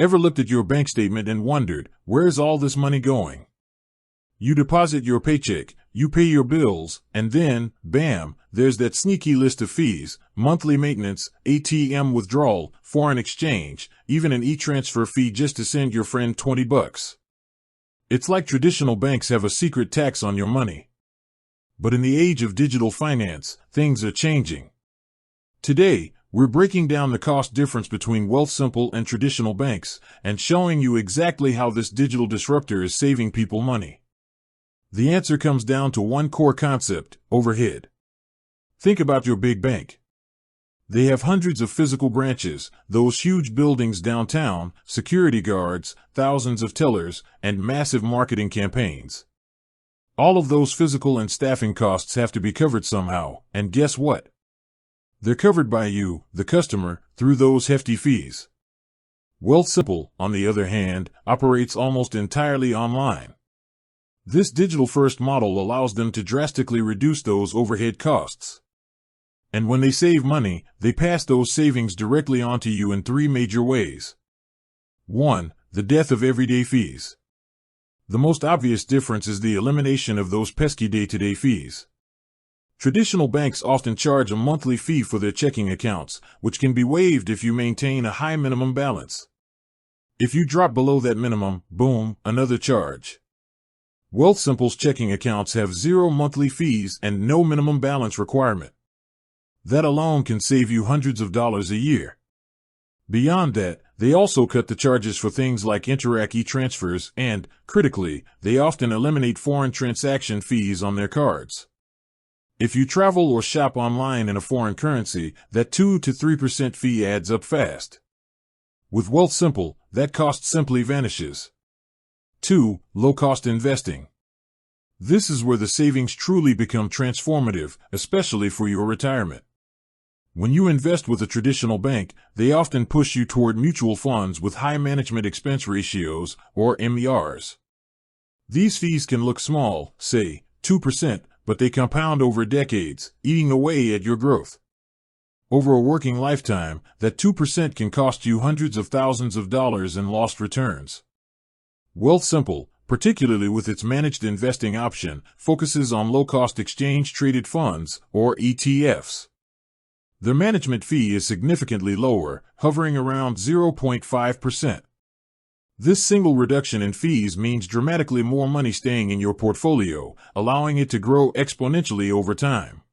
Ever looked at your bank statement and wondered, where's all this money going? You deposit your paycheck, you pay your bills, and then, bam, there's that sneaky list of fees, monthly maintenance, ATM withdrawal, foreign exchange, even an e-transfer fee just to send your friend $20. It's like traditional banks have a secret tax on your money. But in the age of digital finance, things are changing. Today, we're breaking down the cost difference between Wealthsimple and traditional banks and showing you exactly how this digital disruptor is saving people money. The answer comes down to one core concept: overhead. Think about your big bank. They have hundreds of physical branches, those huge buildings downtown, security guards, thousands of tellers, and massive marketing campaigns. All of those physical and staffing costs have to be covered somehow, and guess what? They're covered by you, the customer, through those hefty fees. Wealthsimple, on the other hand, operates almost entirely online. This digital-first model allows them to drastically reduce those overhead costs. And when they save money, they pass those savings directly onto you in three major ways. 1. The death of everyday fees. The most obvious difference is the elimination of those pesky day-to-day fees. Traditional banks often charge a monthly fee for their checking accounts, which can be waived if you maintain a high minimum balance. If you drop below that minimum, boom, another charge. Wealthsimple's checking accounts have zero monthly fees and no minimum balance requirement. That alone can save you hundreds of dollars a year. Beyond that, they also cut the charges for things like Interac e-transfers and, critically, they often eliminate foreign transaction fees on their cards. If you travel or shop online in a foreign currency, that 2 to 3% fee adds up fast. With Wealthsimple, that cost simply vanishes. 2. Low-cost investing. This is where the savings truly become transformative, especially for your retirement. When you invest with a traditional bank, they often push you toward mutual funds with high management expense ratios, or MERs. These fees can look small, say, 2%, but they compound over decades, eating away at your growth. Over a working lifetime, that 2% can cost you hundreds of thousands of dollars in lost returns. Wealthsimple, particularly with its managed investing option, focuses on low-cost exchange-traded funds, or ETFs. Their management fee is significantly lower, hovering around 0.5%. This single reduction in fees means dramatically more money staying in your portfolio, allowing it to grow exponentially over time.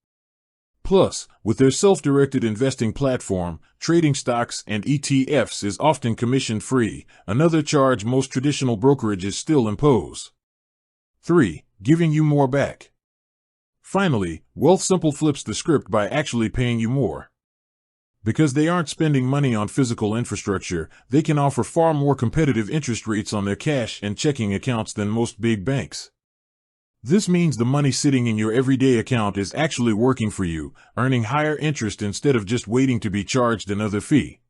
Plus, with their self-directed investing platform, trading stocks and ETFs is often commission-free, another charge most traditional brokerages still impose. 3. Giving you more back. Finally, Wealthsimple flips the script by actually paying you more. Because they aren't spending money on physical infrastructure, they can offer far more competitive interest rates on their cash and checking accounts than most big banks. This means the money sitting in your everyday account is actually working for you, earning higher interest instead of just waiting to be charged another fee.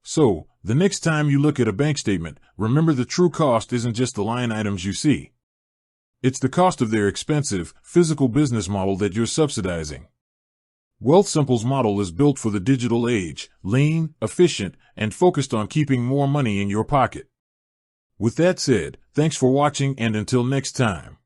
So, the next time you look at a bank statement, remember the true cost isn't just the line items you see. It's the cost of their expensive, physical business model that you're subsidizing. Wealthsimple's model is built for the digital age, lean, efficient, and focused on keeping more money in your pocket. With that said, thanks for watching and until next time.